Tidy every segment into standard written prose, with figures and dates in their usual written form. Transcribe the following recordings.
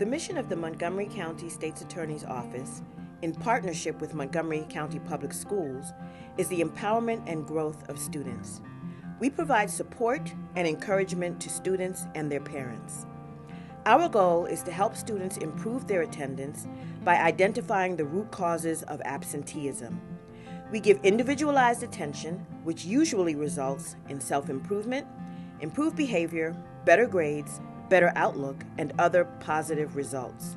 The mission of the Montgomery County State's Attorney's Office, in partnership with Montgomery County Public Schools, is the empowerment and growth of students. We provide support and encouragement to students and their parents. Our goal is to help students improve their attendance by identifying the root causes of absenteeism. We give individualized attention, which usually results in self-improvement, improved behavior, better grades, better outlook, and other positive results.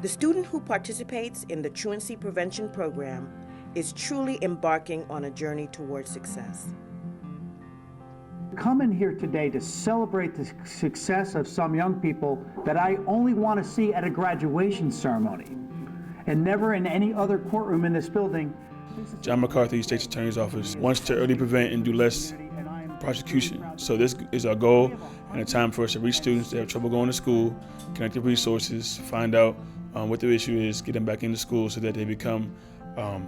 The student who participates in the Truancy Prevention Program is truly embarking on a journey towards success. Come in here today to celebrate the success of some young people that I only want to see at a graduation ceremony and never in any other courtroom in this building. John McCarthy, State's Attorney's Office, wants to early prevent and do less prosecution. So this is our goal and a time for us to reach students that have trouble going to school, connect the resources, find out what their issue is, get them back into school so that they become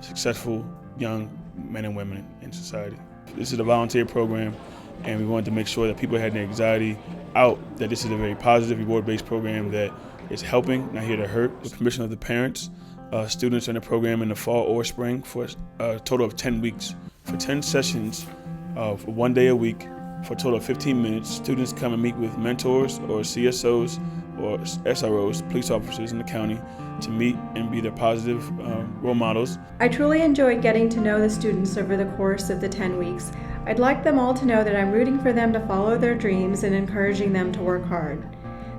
successful young men and women in society. This is a volunteer program, and we wanted to make sure that people had their anxiety out, that this is a very positive, reward-based program that is helping, not here to hurt. With permission of the parents, students are in the program in the fall or spring for a total of 10 weeks. For 10 sessions of 1 day a week, for a total of 15 minutes, students come and meet with mentors or CSOs or SROs, police officers in the county, to meet and be their positive role models. I truly enjoyed getting to know the students over the course of the 10 weeks. I'd like them all to know that I'm rooting for them to follow their dreams and encouraging them to work hard.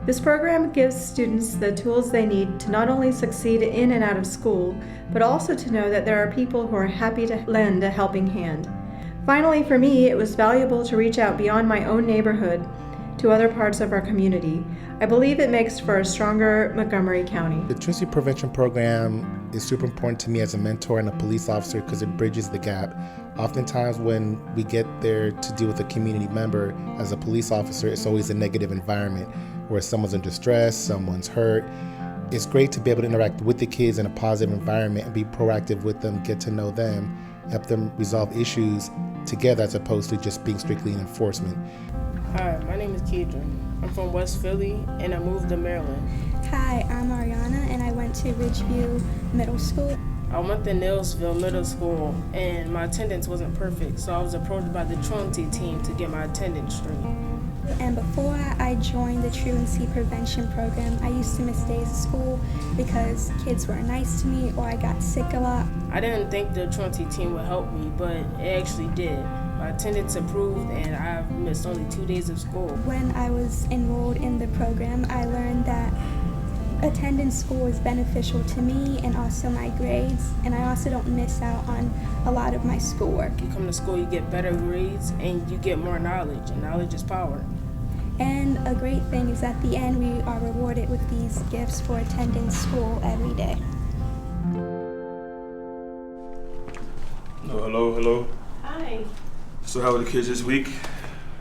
This program gives students the tools they need to not only succeed in and out of school, but also to know that there are people who are happy to lend a helping hand. Finally, for me, it was valuable to reach out beyond my own neighborhood to other parts of our community. I believe it makes for a stronger Montgomery County. The Truancy Prevention Program is super important to me as a mentor and a police officer because it bridges the gap. Oftentimes when we get there to deal with a community member as a police officer, it's always a negative environment where someone's under stress, someone's hurt. It's great to be able to interact with the kids in a positive environment and be proactive with them, get to know them, help them resolve issues together as opposed to just being strictly in enforcement. Hi, my name is Keidron. I'm from West Philly and I moved to Maryland. Hi, I'm Ariana and I went to Ridgeview Middle School. I went to Neillsville Middle School and my attendance wasn't perfect, so I was approached by the Truancy team to get my attendance straight. And before I joined the Truancy Prevention Program, I used to miss days of school because kids weren't nice to me or I got sick a lot. I didn't think the Truancy team would help me, but it actually did. My attendance improved and I've missed only 2 days of school. When I was enrolled in the program, I learned that attending school is beneficial to me and also my grades, and I also don't miss out on a lot of my schoolwork. You come to school, you get better grades and you get more knowledge, and knowledge is power. And a great thing is at the end we are rewarded with these gifts for attending school every day. Hello. Hi. So how were the kids this week?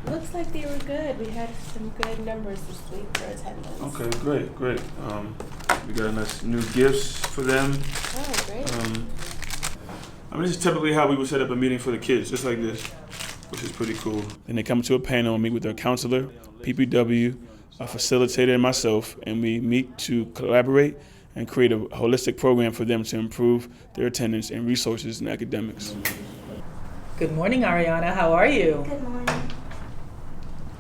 Looks like they were good. We had some good numbers this week for attendance. Okay, great. We got enough new gifts for them. Oh, great. This is typically how we would set up a meeting for the kids, just like this, which is pretty cool. Then they come to a panel and meet with their counselor, PPW, a facilitator, and myself, and we meet to collaborate and create a holistic program for them to improve their attendance and resources in academics. Good morning, Ariana. How are you? Good morning.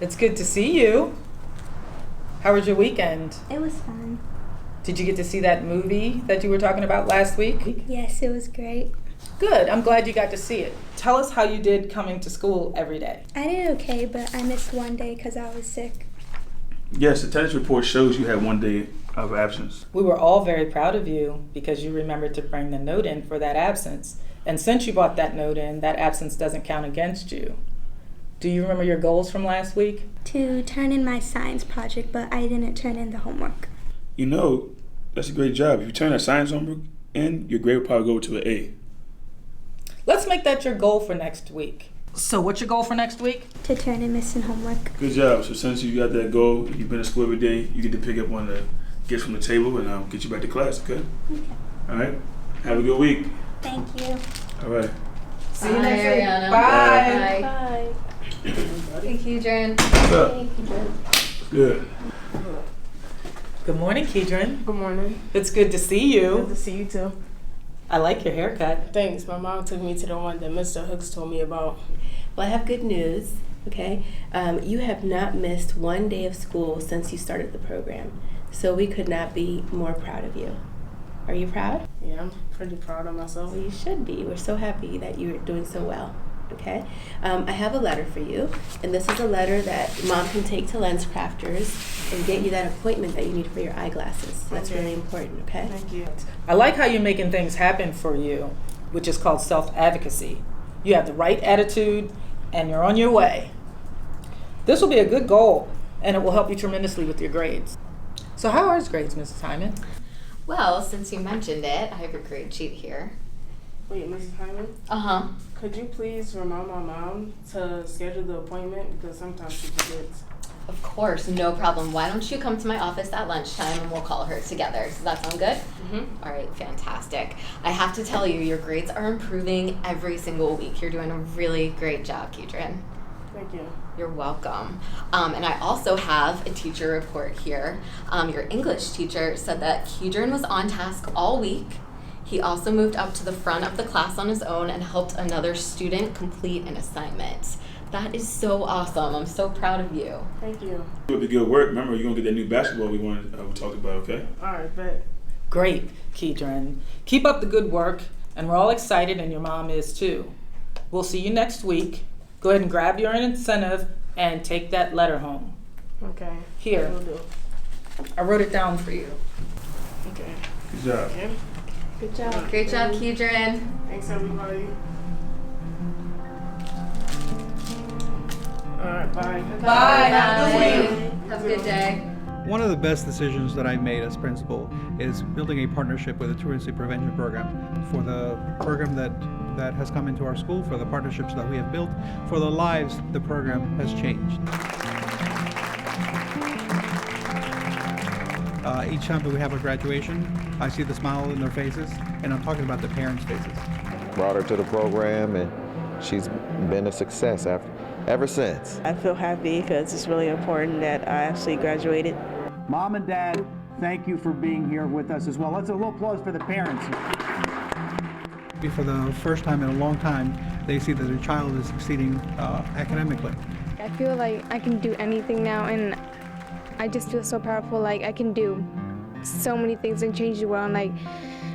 It's good to see you. How was your weekend? It was fun. Did you get to see that movie that you were talking about last week? Yes, it was great. Good. I'm glad you got to see it. Tell us how you did coming to school every day. I did okay, but I missed one day because I was sick. Yes, the attendance report shows you had 1 day of absence. We were all very proud of you because you remembered to bring the note in for that absence. And since you brought that note in, that absence doesn't count against you. Do you remember your goals from last week? To turn in my science project, but I didn't turn in the homework. You know, that's a great job. If you turn that science homework in, your grade will probably go to an A. Let's make that your goal for next week. So what's your goal for next week? To turn in missing homework. Good job. So since you got that goal, you've been to school every day, you get to pick up one of the gifts from the table and I'll get you back to class, okay? Okay. All right? Have a good week. Thank you. All right. See you next week. Ariana. Bye. Bye. Hey, Keidron. What's up? Thank you, Jen. Good. Good morning, Kedron. Good morning. It's good to see you. Good to see you too. I like your haircut. Thanks. My mom took me to the one that Mr. Hooks told me about. Well, I have good news, okay? You have not missed one day of school since you started the program. So we could not be more proud of you. Are you proud? Yeah, I'm pretty proud of myself. Well, you should be. We're so happy that you're doing so well. Okay, I have a letter for you, and this is a letter that Mom can take to Lens Crafters and get you that appointment that you need for your eyeglasses. That's really important, okay? Thank you. I like how you're making things happen for you, which is called self-advocacy. You have the right attitude, and you're on your way. This will be a good goal, and it will help you tremendously with your grades. So how are his grades, Mrs. Hyman? Well, since you mentioned it, I have your grade sheet here. Wait, Mrs. Hyman? Uh-huh. Could you please remind my mom to schedule the appointment because sometimes she forgets. Of course, no problem. Why don't you come to my office at lunchtime and we'll call her together. Does that sound good? Mm-hmm. All right, fantastic. I have to tell you, your grades are improving every single week. You're doing a really great job, Kedron. Thank you. You're welcome. And I also have a teacher report here. Your English teacher said that Kedron was on task all week. He also moved up to the front of the class on his own and helped another student complete an assignment. That is so awesome. I'm so proud of you. Thank you. It would be good work. Remember, you're going to get that new basketball we talked about, okay? All right, bet. Great, Kedron. Keep up the good work, and we're all excited, and your mom is too. We'll see you next week. Go ahead and grab your incentive and take that letter home. Okay. Here, Will do. I wrote it down for you. Okay. Good job. Okay. Good job. Great job, Kedron. Thanks, everybody. All right, bye. Bye. Bye. Have a good day. One of the best decisions that I made as principal is building a partnership with the Truancy Prevention Program. For the program that has come into our school, for the partnerships that we have built, for the lives the program has changed. Each time that we have a graduation, I see the smile in their faces, and I'm talking about the parents' faces. Brought her to the program, and she's been a success ever since. I feel happy because it's really important that I actually graduated. Mom and Dad, thank you for being here with us as well. Let's a little applause for the parents. For the first time in a long time, they see that their child is succeeding academically. I feel like I can do anything now, and I just feel so powerful. Like I can do so many things and change the world. And, like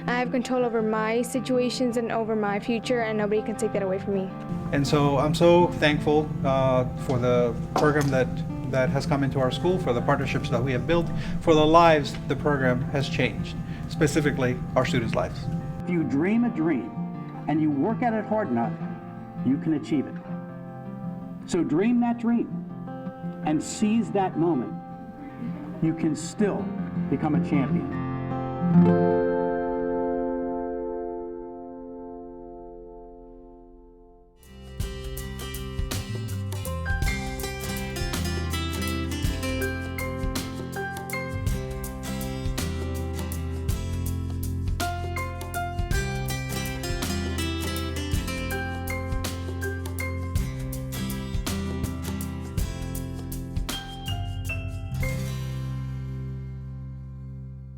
I have control over my situations and over my future, and nobody can take that away from me. And so I'm so thankful for the program that has come into our school, for the partnerships that we have built, for the lives the program has changed, specifically our students' lives. If you dream a dream and you work at it hard enough, you can achieve it. So dream that dream and seize that moment. You can still become a champion.